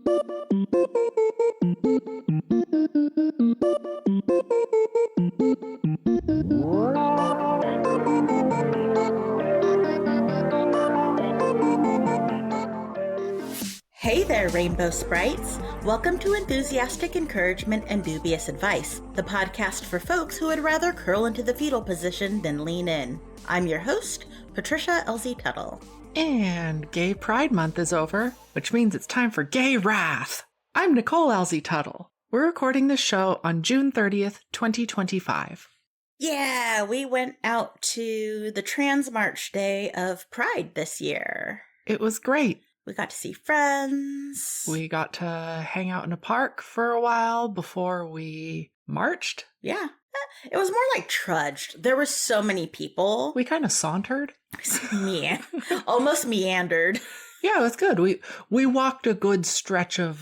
Hey there, Rainbow Sprites. Welcome to Enthusiastic Encouragement and Dubious Advice, the podcast for folks who would rather curl into the fetal position than lean in. I'm your host, Patricia Tuttle. And Gay Pride Month is over, which means it's time for Gay Wrath. I'm Nicole Tuttle. We're recording this show on June 30th, 2025. Yeah, we went out to the Trans March Day of Pride this year. It was great. We got to see friends. We got to hang out in a park for a while before we marched. Yeah. It was more like trudged. There were so many people. We kind of sauntered. Almost meandered. Yeah, it was good. We walked a good stretch of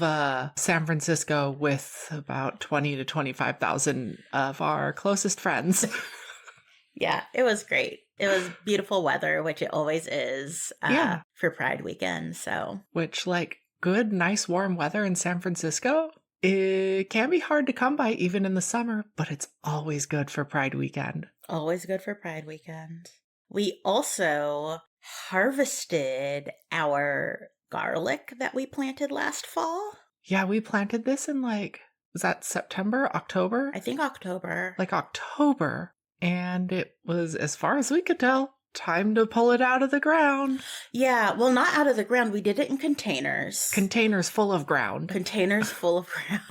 San Francisco with about 20 to 25,000 of our closest friends. Yeah, it was great. It was beautiful weather, which it always is for Pride weekend. So, which, good, nice, warm weather in San Francisco, it can be hard to come by even in the summer, but it's always good for Pride weekend. Always good for Pride weekend. We also harvested our garlic that we planted last fall. Yeah, we planted this in was that September, October? I think October. October. And it was, as far as we could tell, time to pull it out of the ground. Yeah, well, not out of the ground. We did it in containers. Containers full of ground. Containers full of ground.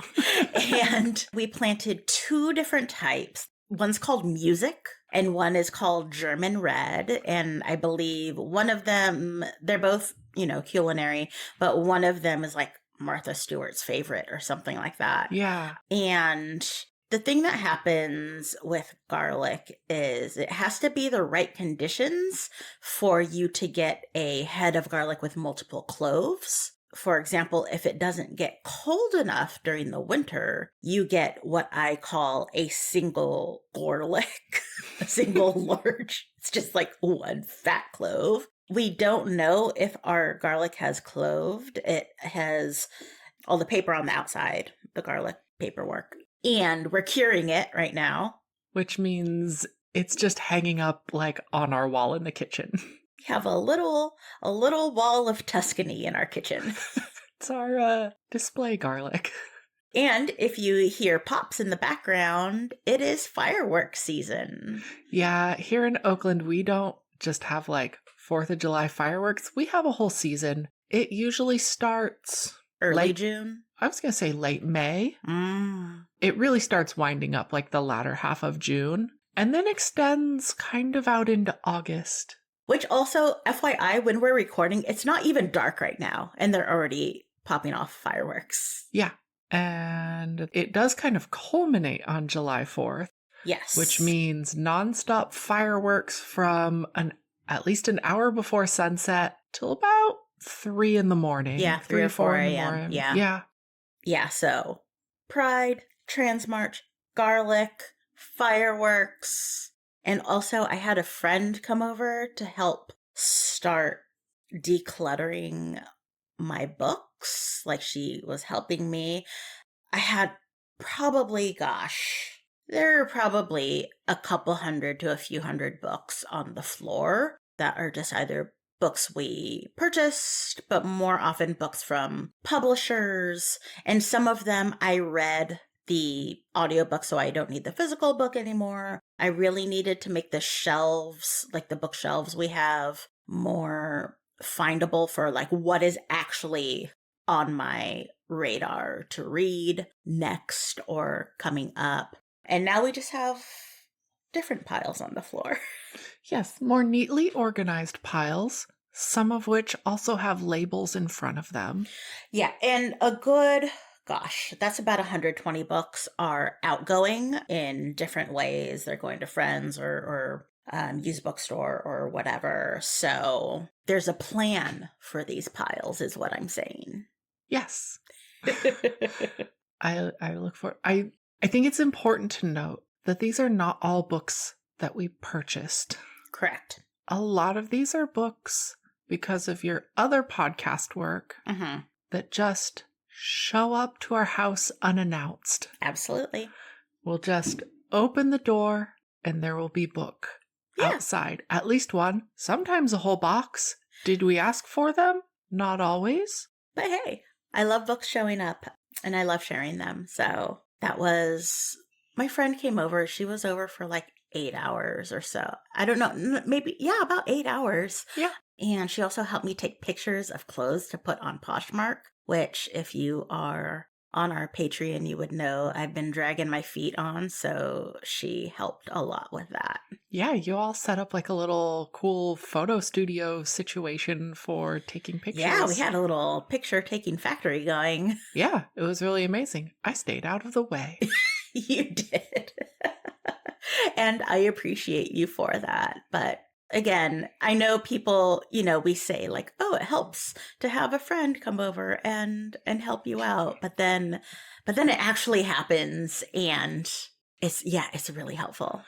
And we planted two different types. One's called Music, and one is called German Red. And I believe one of them, they're both, culinary, but one of them is like Martha Stewart's favorite or something like that. Yeah. And the thing that happens with garlic is it has to be the right conditions for you to get a head of garlic with multiple cloves. For example, if it doesn't get cold enough during the winter, you get what I call a single garlic, a single large. It's just like one fat clove. We don't know if our garlic has cloved. It has all the paper on the outside, the garlic paperwork. And we're curing it right now. Which means it's just hanging up on our wall in the kitchen. We have a little wall of Tuscany in our kitchen. It's our display garlic. And if you hear pops in the background, it is fireworks season. Yeah, here in Oakland, we don't just have 4th of July fireworks. We have a whole season. It usually starts early June. I was going to say late May. It really starts winding up the latter half of June and then extends kind of out into August. Which also, FYI, when we're recording, it's not even dark right now and they're already popping off fireworks. Yeah. And it does kind of culminate on July 4th. Yes. Which means nonstop fireworks from at least an hour before sunset till about 3 in the morning. Yeah, 3 or 4 a.m. Yeah. Yeah. Yeah, so Pride, Trans March, garlic, fireworks. And also I had a friend come over to help start decluttering my books. She was helping me. I had there are probably a couple hundred to a few hundred books on the floor that are just either books we purchased, but more often books from publishers. And some of them I read the audiobook, so I don't need the physical book anymore. I really needed to make the shelves, the bookshelves we have, more findable for what is actually on my radar to read next or coming up. And now we just have different piles on the floor. Yes, more neatly organized piles, some of which also have labels in front of them. Yeah, and that's about 120 books are outgoing in different ways. They're going to friends or used bookstore or whatever. So there's a plan for these piles is what I'm saying. Yes. I look for I think it's important to note that these are not all books that we purchased. Correct. A lot of these are books because of your other podcast work that just show up to our house unannounced. Absolutely. We'll just open the door and there will be book outside. At least one, sometimes a whole box. Did we ask for them? Not always. But hey, I love books showing up and I love sharing them. So that was, my friend came over. She was over for like 8 hours or so. I don't know, maybe, yeah, about 8 hours. Yeah. And she also helped me take pictures of clothes to put on Poshmark, which if you are on our Patreon, you would know I've been dragging my feet on. So she helped a lot with that. Yeah, you all set up like a little cool photo studio situation for taking pictures. Yeah, we had a little picture taking factory going. Yeah, it was really amazing. I stayed out of the way. You did. And I appreciate you for that. But again, I know people, we say like, oh, it helps to have a friend come over and help you out. But then it actually happens and it's really helpful.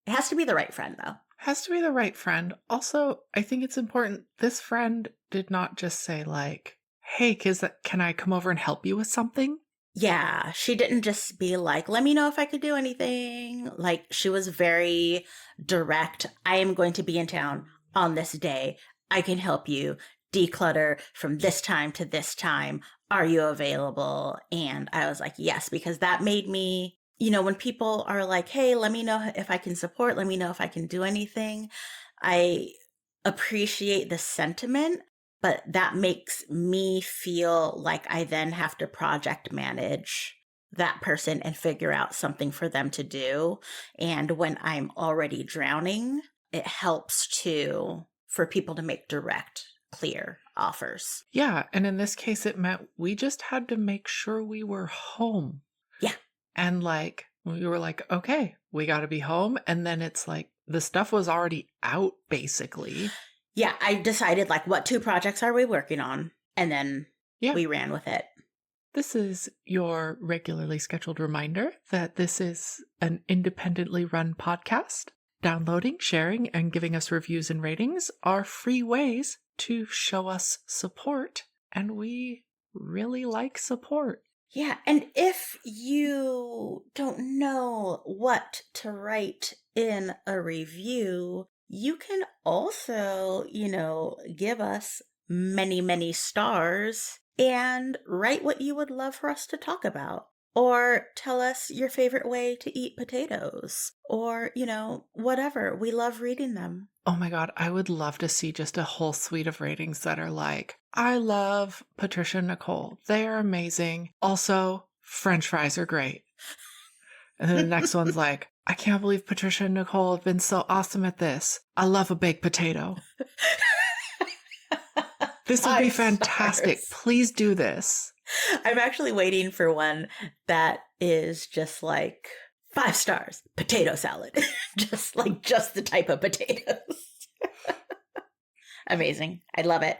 It has to be the right friend though. Has to be the right friend. Also, I think it's important. This friend did not just say like, hey, can I come over and help you with something? Yeah, she didn't just be like, let me know if I could do anything. Like, she was very direct. I am going to be in town on this day. I can help you declutter from this time to this time. Are you available? And I was like, yes, because that made me, when people are like, hey, let me know if I can support, let me know if I can do anything. I appreciate the sentiment. But that makes me feel like I then have to project manage that person and figure out something for them to do. And when I'm already drowning, it helps for people to make direct, clear offers. Yeah. And in this case, it meant we just had to make sure we were home. Yeah. And like, we were like, okay, we got to be home. And then it's like the stuff was already out basically. Yeah, I decided like what 2 projects are we working on? And then we ran with it. This is your regularly scheduled reminder that this is an independently run podcast. Downloading, sharing, and giving us reviews and ratings are free ways to show us support. And we really like support. Yeah, and if you don't know what to write in a review, you can also, give us many, many stars and write what you would love for us to talk about. Or tell us your favorite way to eat potatoes. Or, whatever. We love reading them. Oh my God, I would love to see just a whole suite of ratings that are like, I love Patricia and Nicole. They are amazing. Also, French fries are great. And then the next one's like, I can't believe Patricia and Nicole have been so awesome at this. I love a baked potato. This would be fantastic. Stars. Please do this. I'm actually waiting for one that is just like 5 stars, potato salad. just the type of potatoes. Amazing. I love it.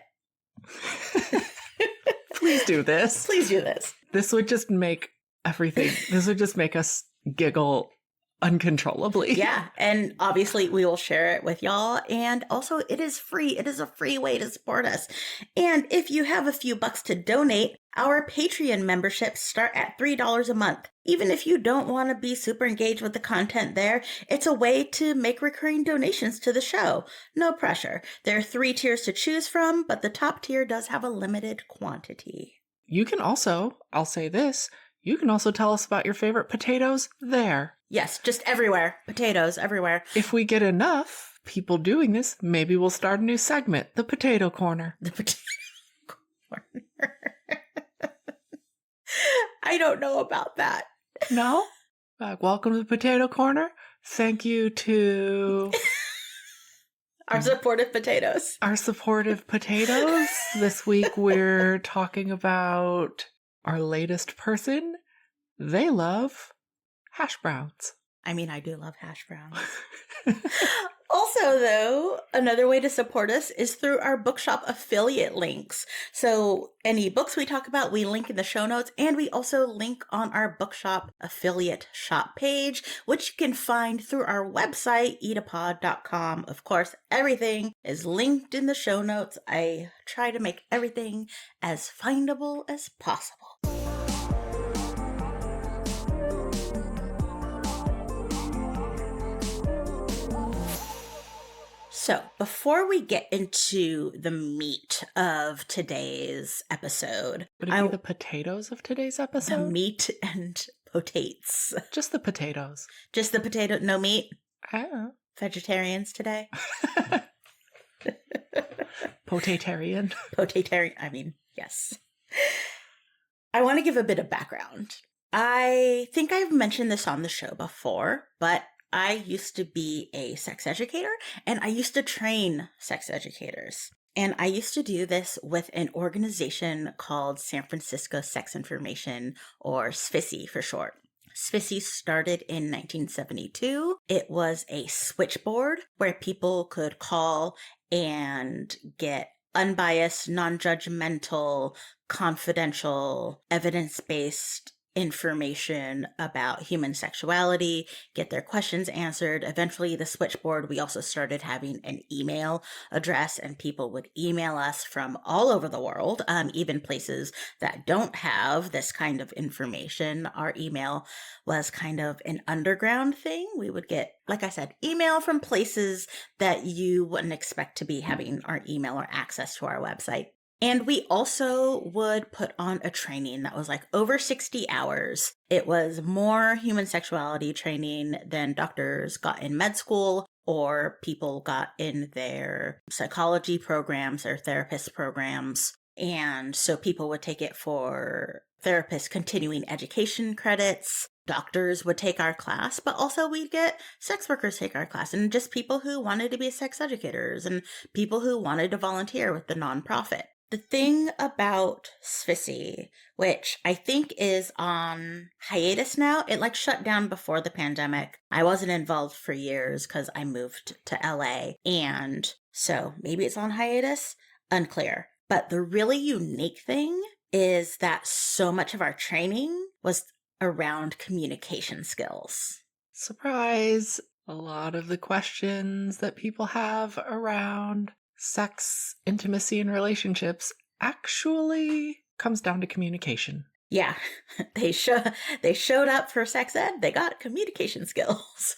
Please do this. Please do this. This would just make this would just make us giggle uncontrollably. Yeah. And obviously we will share it with y'all. And also it is free. It is a free way to support us. And if you have a few bucks to donate, our Patreon memberships start at $3 a month. Even if you don't want to be super engaged with the content there, it's a way to make recurring donations to the show. No pressure. There are 3 tiers to choose from, but the top tier does have a limited quantity. You can also, I'll say this, you can also tell us about your favorite potatoes there. Yes, just everywhere. Potatoes everywhere. If we get enough people doing this, maybe we'll start a new segment, the Potato Corner. The Potato Corner. I don't know about that. No? Welcome to the Potato Corner. Thank you to our supportive potatoes. Our supportive potatoes. This week we're talking about our latest person. They love hash browns. I mean, I do love hash browns. Also, though, another way to support us is through our bookshop affiliate links. So any books we talk about, we link in the show notes, and we also link on our bookshop affiliate shop page, which you can find through our website, eatapod.com. Of course, everything is linked in the show notes. I try to make everything as findable as possible. So, before we get into the meat of today's episode, Would it be the potatoes of today's the episode? meat and potates. Just the potatoes. Just the potato, no meat? I don't know. Vegetarians today? Potatarian. Potatarian, I mean, yes. I want to give a bit of background. I think I've mentioned this on the show before, but I used to be a sex educator and I used to train sex educators. And I used to do this with an organization called San Francisco Sex Information, or SFISI for short. SFISI started in 1972. It was a switchboard where people could call and get unbiased, non-judgmental, confidential, evidence-based information about human sexuality, get their questions answered. Eventually, the switchboard, we also started having an email address, and people would email us from all over the world, even places that don't have this kind of information. Our email was kind of an underground thing. We would get, like I said, email from places that you wouldn't expect to be having our email or access to our website. And we also would put on a training that was like over 60 hours. It was more human sexuality training than doctors got in med school or people got in their psychology programs or therapist programs. And so people would take it for therapists continuing education credits. Doctors would take our class, but also we'd get sex workers take our class, and just people who wanted to be sex educators and people who wanted to volunteer with the nonprofit. The thing about SFISI, which I think is on hiatus now, it like shut down before the pandemic. I wasn't involved for years because I moved to LA. And so maybe it's on hiatus, unclear. But the really unique thing is that so much of our training was around communication skills. Surprise! A lot of the questions that people have around sex, intimacy, and relationships actually comes down to communication. Yeah, they showed up for sex ed. They got communication skills.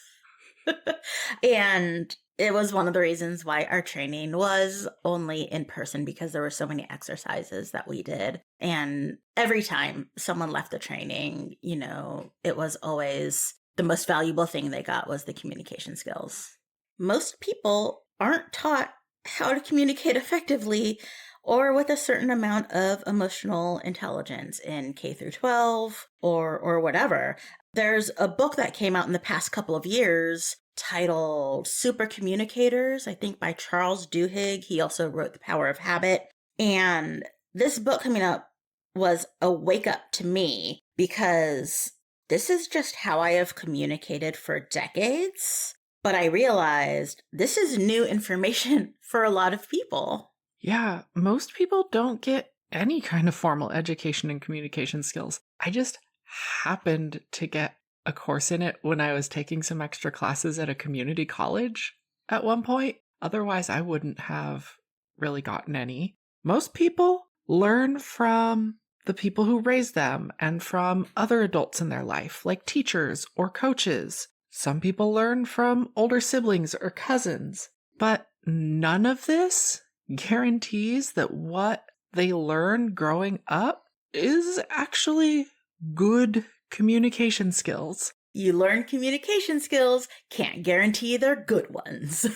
And it was one of the reasons why our training was only in person, because there were so many exercises that we did. And every time someone left the training, it was always the most valuable thing they got was the communication skills. Most people aren't taught how to communicate effectively or with a certain amount of emotional intelligence in K through 12 or whatever. There's a book that came out in the past couple of years titled Super Communicators, I think by Charles Duhigg. He also wrote The Power of Habit. And this book coming up was a wake up to me, because this is just how I have communicated for decades. But I realized this is new information for a lot of people. Yeah, most people don't get any kind of formal education in communication skills. I just happened to get a course in it when I was taking some extra classes at a community college at one point. Otherwise, I wouldn't have really gotten any. Most people learn from the people who raised them and from other adults in their life, like teachers or coaches. Some people learn from older siblings or cousins, but none of this guarantees that what they learn growing up is actually good communication skills. You learn communication skills, can't guarantee they're good ones.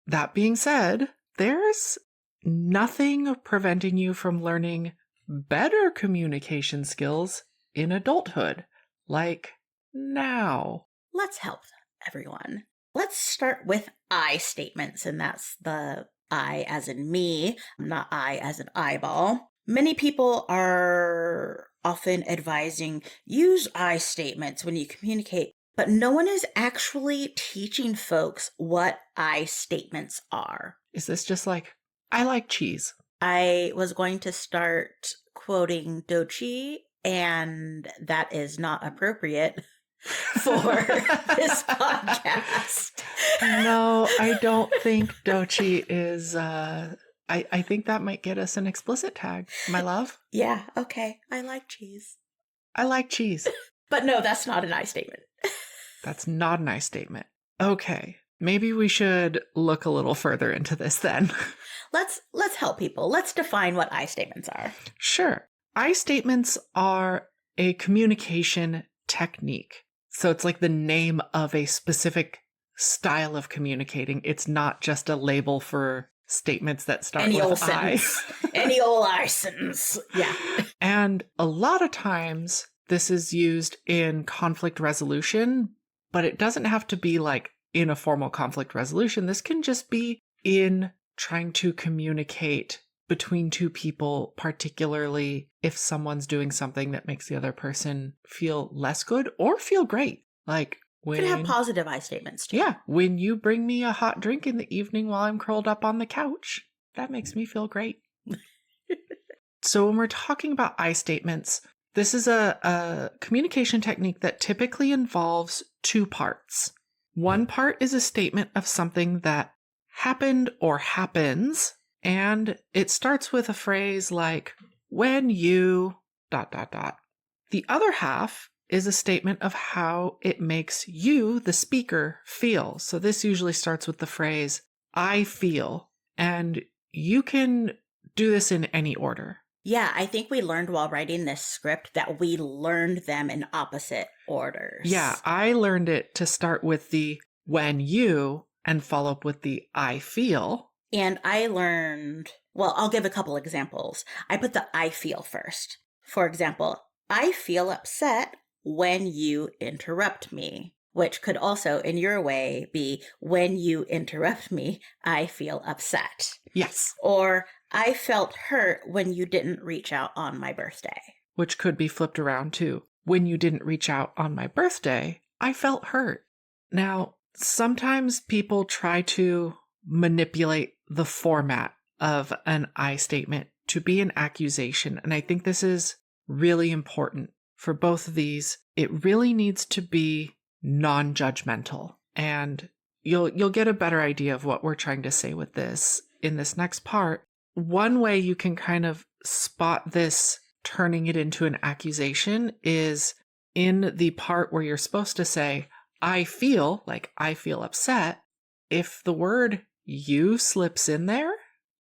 That being said, there's nothing preventing you from learning better communication skills in adulthood, like now. Let's help everyone. Let's start with I statements, and that's the I as in me, not I as in eyeball. Many people are often advising use I statements when you communicate, but no one is actually teaching folks what I statements are. Is this just like, I like cheese? I was going to start quoting Dochi, and that is not appropriate for this podcast. No, I don't think Dochi is, I think that might get us an explicit tag, my love. Yeah, okay. I like cheese. I like cheese. But no, that's not an I statement. That's not an I statement. Okay. Maybe we should look a little further into this then. Let's help people. Let's define what I statements are. Sure. I statements are a communication technique. So it's like the name of a specific style of communicating. It's not just a label for statements that start Any with old I. sentence. Any old I sentence. Yeah. And a lot of times this is used in conflict resolution, but it doesn't have to be like in a formal conflict resolution. This can just be in trying to communicate between two people, particularly if someone's doing something that makes the other person feel less good or feel great. Like when You can have positive I statements too. Yeah, when you bring me a hot drink in the evening while I'm curled up on the couch, that makes me feel great. So when we're talking about I statements, this is a communication technique that typically involves two parts. One part is a statement of something that happened or happens, and it starts with a phrase like, when you ... The other half is a statement of how it makes you, the speaker, feel. So this usually starts with the phrase, I feel, and you can do this in any order. Yeah, I think we learned while writing this script that we learned them in opposite orders. Yeah, I learned it to start with the when you and follow up with the I feel. And I learned, well, I'll give a couple examples. I put the I feel first. For example, I feel upset when you interrupt me, which could also, in your way, be when you interrupt me, I feel upset. Yes. Or I felt hurt when you didn't reach out on my birthday. Which could be flipped around too. When you didn't reach out on my birthday, I felt hurt. Now, sometimes people try to manipulate the format of an I statement to be an accusation. And I think this is really important for both of these. It really needs to be non-judgmental. And you'll get a better idea of what we're trying to say with this in this next part. One way you can kind of spot this turning it into an accusation is in the part where you're supposed to say, I feel, like I feel upset. If the word you slips in there,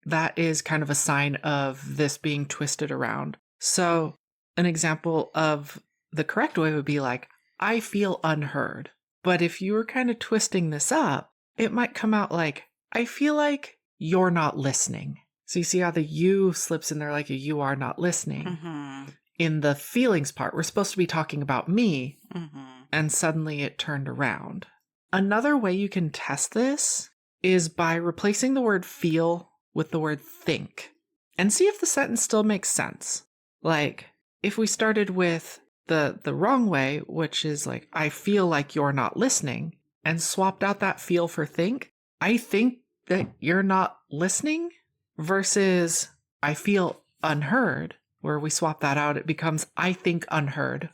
that is kind of a sign of this being twisted around. So an example of the correct way would be like, I feel unheard. But if you were kind of twisting this up, it might come out like, I feel like you're not listening. So you see how the you slips in there like a you are not listening. Mm-hmm. In the feelings part, we're supposed to be talking about me, Mm-hmm. and suddenly it turned around. Another way you can test this is by replacing the word feel with the word think and see if the sentence still makes sense. Like if we started with the wrong way, which is like, I feel like you're not listening, and swapped out that feel for think, I think that you're not listening, versus I feel unheard, where we swap that out, it becomes I think unheard,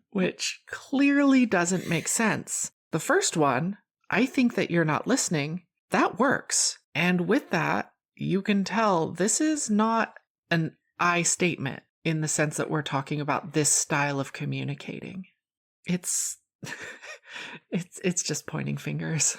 which clearly doesn't make sense. The first one, I think that you're not listening, that works. And with that, you can tell this is not an I statement in the sense that we're talking about this style of communicating. It's it's just pointing fingers.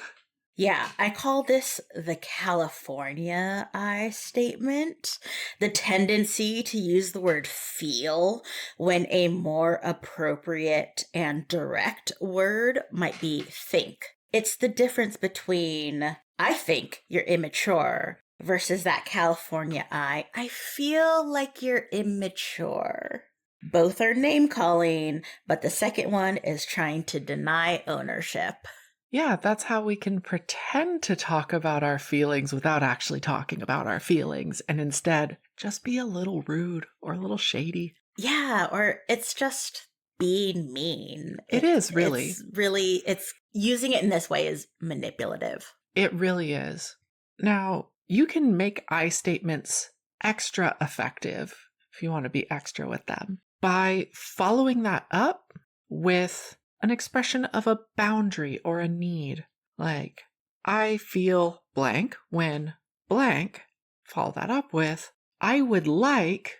Yeah, I call this the California I statement, the tendency to use the word feel when a more appropriate and direct word might be think. It's the difference between I think you're immature versus that California I feel like you're immature. Both are name calling, but the second one is trying to deny ownership. Yeah, that's how we can pretend to talk about our feelings without actually talking about our feelings, and instead just be a little rude or a little shady. Yeah, or it's just being mean. It is, really. It's using it in this way is manipulative. It really is. Now, you can make I statements extra effective, if you want to be extra with them, by following that up with an expression of a boundary or a need. Like, I feel blank when blank, follow that up with, I would like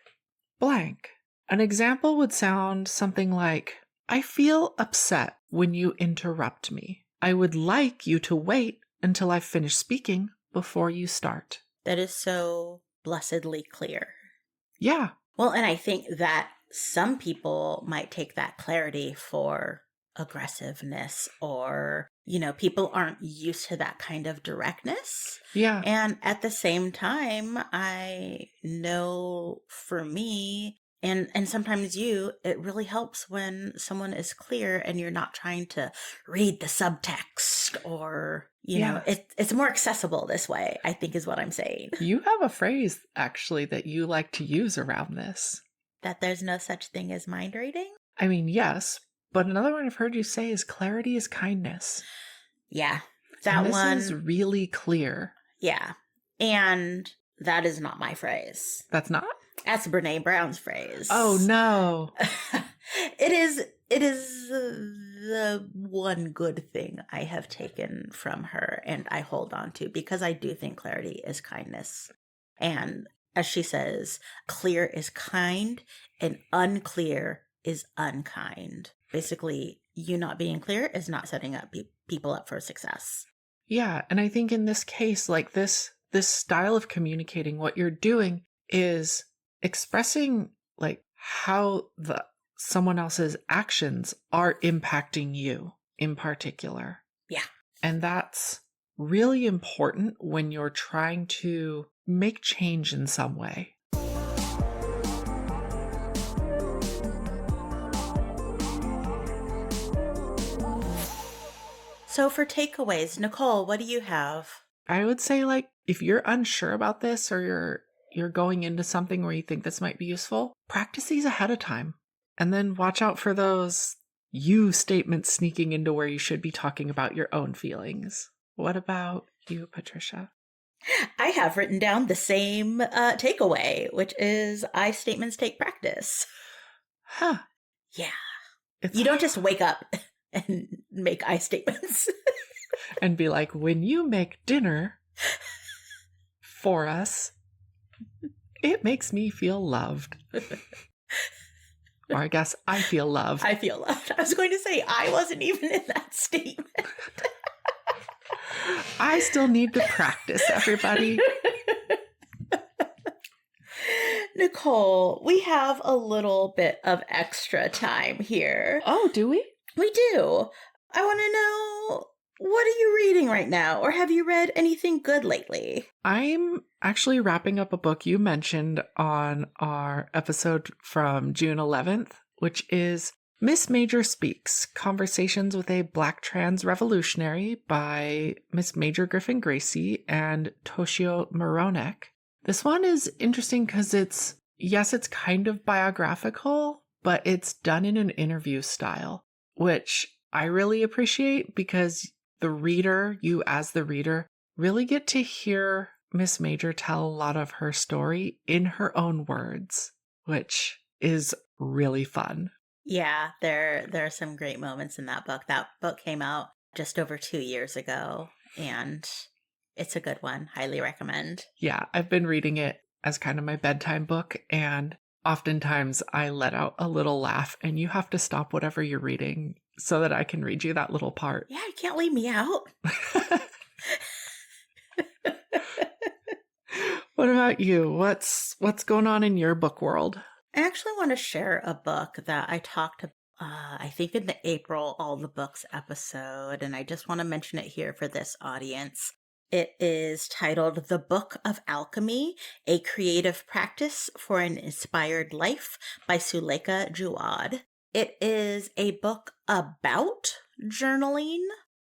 blank. An example would sound something like, I feel upset when you interrupt me. I would like you to wait until I've finished speaking before you start. That is so blessedly clear. Yeah. Well, and I think that some people might take that clarity for aggressiveness, or, people aren't used to that kind of directness. Yeah. And at the same time, I know for me, and sometimes it really helps when someone is clear and you're not trying to read the subtext, or, Yeah. it's more accessible this way, I think is what I'm saying. You have a phrase, actually, that you like to use around this. That there's no such thing as mind reading? I mean, yes, but another one I've heard you say is clarity is kindness. Yeah, And that this one. is really clear. Yeah. And that is not my phrase. That's not? That's Brene Brown's phrase. Oh, no. It is the one good thing I have taken from her and I hold on to, because I do think clarity is kindness. And as she says, clear is kind and unclear is unkind. Basically, you not being clear is not setting up people up for success. Yeah, and I think in this case, like this style of communicating, what you're doing is expressing like how someone else's actions are impacting you in particular. Yeah. And that's really important when you're trying to make change in some way. So for takeaways, Nicole, what do you have? I would say, like, if you're unsure about this, or you're going into something where you think this might be useful, practice these ahead of time. And then watch out for those you statements sneaking into where you should be talking about your own feelings. What about you, Patricia? I have written down the same takeaway, which is I statements take practice. Huh. Yeah. You don't just wake up and make I statements. And be like, when you make dinner for us, it makes me feel loved. Or I guess I feel loved. I feel loved. I was going to say, I wasn't even in that statement. I still need to practice, everybody. Nicole, we have a little bit of extra time here. Oh, do we? We do. I want to know, what are you reading right now? Or have you read anything good lately? I'm actually wrapping up a book you mentioned on our episode from June 11th, which is Miss Major Speaks, Conversations with a Black Trans Revolutionary by Miss Major Griffin Gracie and Toshio Moronek. This one is interesting because it's kind of biographical, but it's done in an interview style, which I really appreciate, because the reader, you as the reader, really get to hear Miss Major tell a lot of her story in her own words, which is really fun. Yeah, there are some great moments in that book. That book came out just over 2 years ago, and it's a good one. Highly recommend. Yeah, I've been reading it as kind of my bedtime book, and oftentimes I let out a little laugh, and you have to stop whatever you're reading so that I can read you that little part. Yeah, you can't leave me out. What about you? What's going on in your book world? I actually want to share a book that I talked about, I think in the April All the Books episode, and I just want to mention it here for this audience. It is titled The Book of Alchemy, A Creative Practice for an Inspired Life by Suleika Jawad. It is a book about journaling.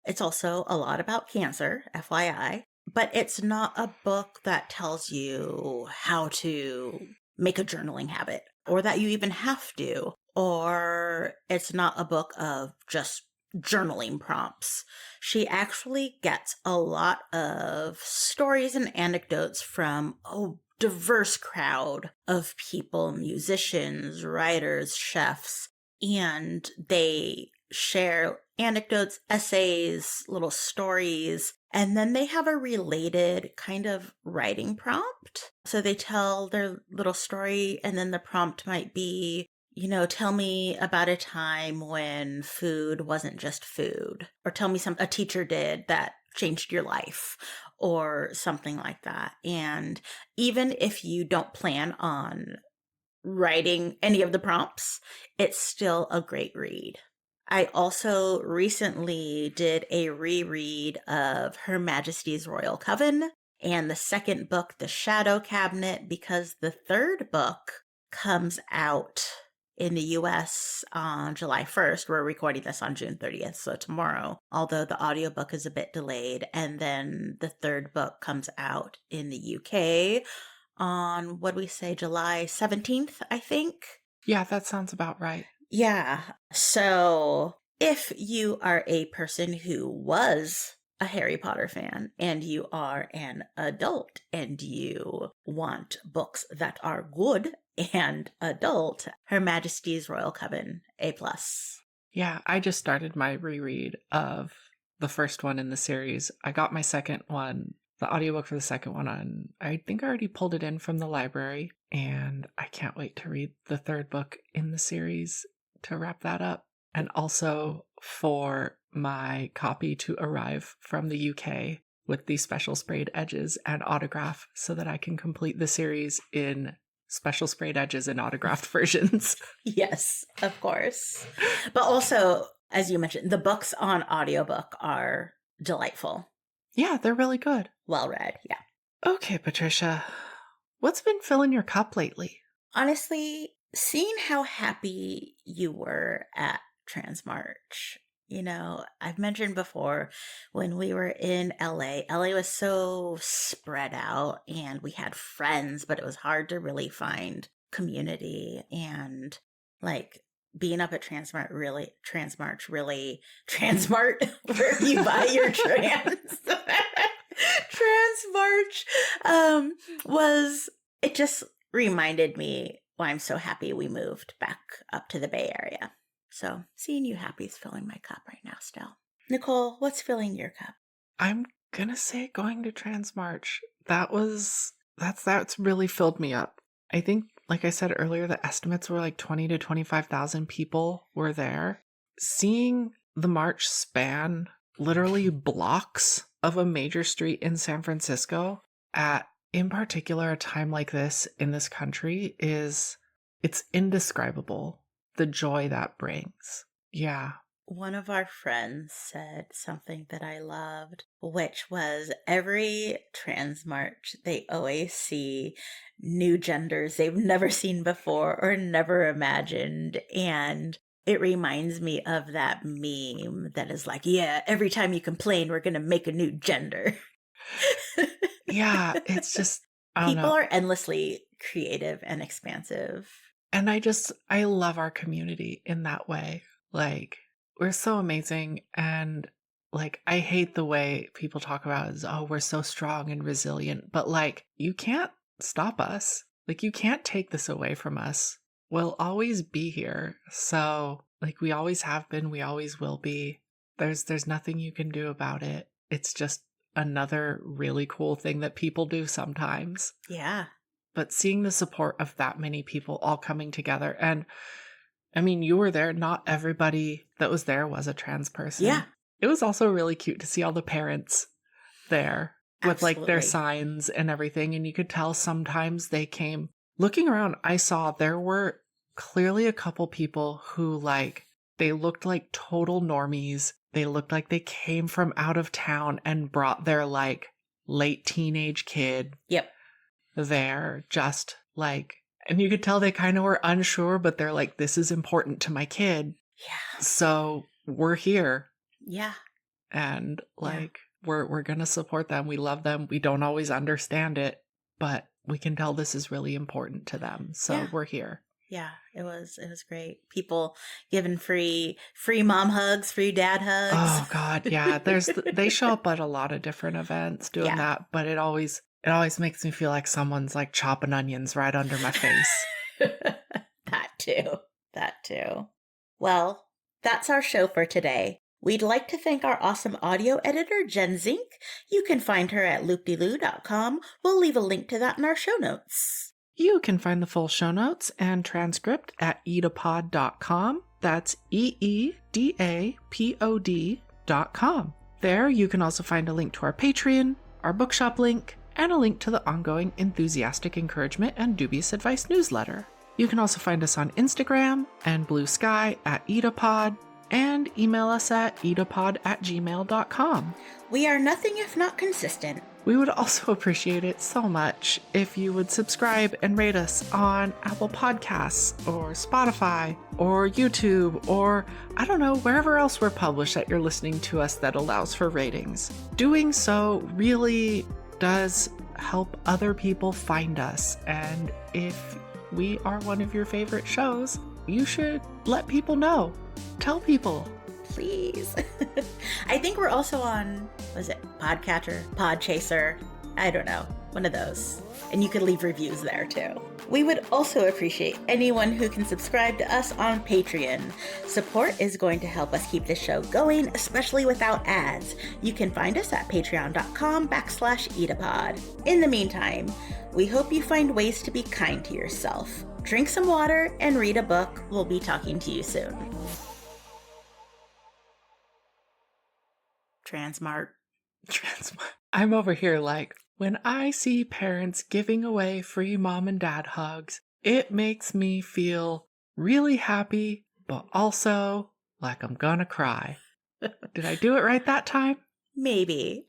It's also a lot about cancer, FYI, but it's not a book that tells you how to make a journaling habit, or that you even have to, or it's not a book of just journaling prompts. She actually gets a lot of stories and anecdotes from a diverse crowd of people, musicians, writers, chefs, and they share anecdotes, essays, little stories, and then they have a related kind of writing prompt. So they tell their little story, and then the prompt might be, Tell me about a time when food wasn't just food, or tell me a teacher did that changed your life, or something like that. And even if you don't plan on writing any of the prompts, it's still a great read. I also recently did a reread of Her Majesty's Royal Coven and the second book, The Shadow Cabinet, because the third book comes out in the US on July 1st. We're recording this on June 30th, so tomorrow, although the audiobook is a bit delayed. And then the third book comes out in the UK on, what do we say, July 17th, I think. Yeah, that sounds about right. Yeah. So if you are a person who was a Harry Potter fan and you are an adult and you want books that are good and adult, Her Majesty's Royal Coven, A+. Yeah, I just started my reread of the first one in the series. I got my second one, the audiobook for the second one on, I think I already pulled it in from the library, and I can't wait to read the third book in the series to wrap that up. And also for my copy to arrive from the UK with the special sprayed edges and autograph so that I can complete the series in special sprayed edges and autographed versions. Yes, of course. But also, as you mentioned, the books on audiobook are delightful. Yeah, they're really good. Well read, yeah. Okay, Patricia, what's been filling your cup lately? Honestly, seeing how happy you were at Transmarch. I've mentioned before when we were in LA was so spread out and we had friends, but it was hard to really find community. And like being up at Transmarch really, Transmart, where you buy your Transmarch, it just reminded me why I'm so happy we moved back up to the Bay Area. So seeing you happy is filling my cup right now still. Nicole, what's filling your cup? I'm gonna say going to Transmarch. That's really filled me up. I think, like I said earlier, the estimates were like 20 to 25,000 people were there. Seeing the march span literally blocks of a major street in San Francisco at, in particular, a time like this in this country it's indescribable. The joy that brings. Yeah. One of our friends said something that I loved, which was every Transmarch, they always see new genders they've never seen before or never imagined. And it reminds me of that meme that is like, yeah, every time you complain, we're going to make a new gender. Yeah, it's just, People are endlessly creative and expansive. And I love our community in that way. Like, we're so amazing. And like, I hate the way people talk about is, oh, we're so strong and resilient. But like, you can't stop us. Like, you can't take this away from us. We'll always be here. So like, we always have been, we always will be. There's nothing you can do about it. It's just another really cool thing that people do sometimes. Yeah. But seeing the support of that many people all coming together. And I mean, you were there. Not everybody that was there was a trans person. Yeah. It was also really cute to see all the parents there with like their signs and everything. And you could tell sometimes they came. Looking around, I saw there were clearly a couple people who like, they looked like total normies. They looked like they came from out of town and brought their like late teenage kid. Yep. There, just like, and you could tell they kind of were unsure, but they're like, this is important to my kid. Yeah. So we're here. Yeah. And like, we're going to support them. We love them. We don't always understand it, but we can tell this is really important to them. So we're here. Yeah, it was great. People giving free mom hugs, free dad hugs. Oh God, yeah. They show up at a lot of different events doing that, but it always makes me feel like someone's like chopping onions right under my face. That too. Well, that's our show for today. We'd like to thank our awesome audio editor, Jen Zink. You can find her at loopdeloo.com. We'll leave a link to that in our show notes. You can find the full show notes and transcript at eedapod.com. That's EEDAPOD.com. There you can also find a link to our Patreon, our bookshop link, and a link to the ongoing Enthusiastic Encouragement and Dubious Advice newsletter. You can also find us on Instagram and Blue Sky at EEDAPod, and email us at eedapod@gmail.com. We are nothing if not consistent. We would also appreciate it so much if you would subscribe and rate us on Apple Podcasts or Spotify or YouTube or, I don't know, wherever else we're published that you're listening to us that allows for ratings. Doing so really does help other people find us. And if we are one of your favorite shows, you should let people know. Tell people. Please. I think we're also on, was it Podcatcher, Podchaser? I don't know. One of those. And you could leave reviews there too. We would also appreciate anyone who can subscribe to us on Patreon. Support is going to help us keep the show going, especially without ads. You can find us at patreon.com/EEDAPod. In the meantime, we hope you find ways to be kind to yourself. Drink some water and read a book. We'll be talking to you soon. Transmart. I'm over here like, when I see parents giving away free mom and dad hugs, it makes me feel really happy, but also like I'm gonna cry. Did I do it right that time? Maybe.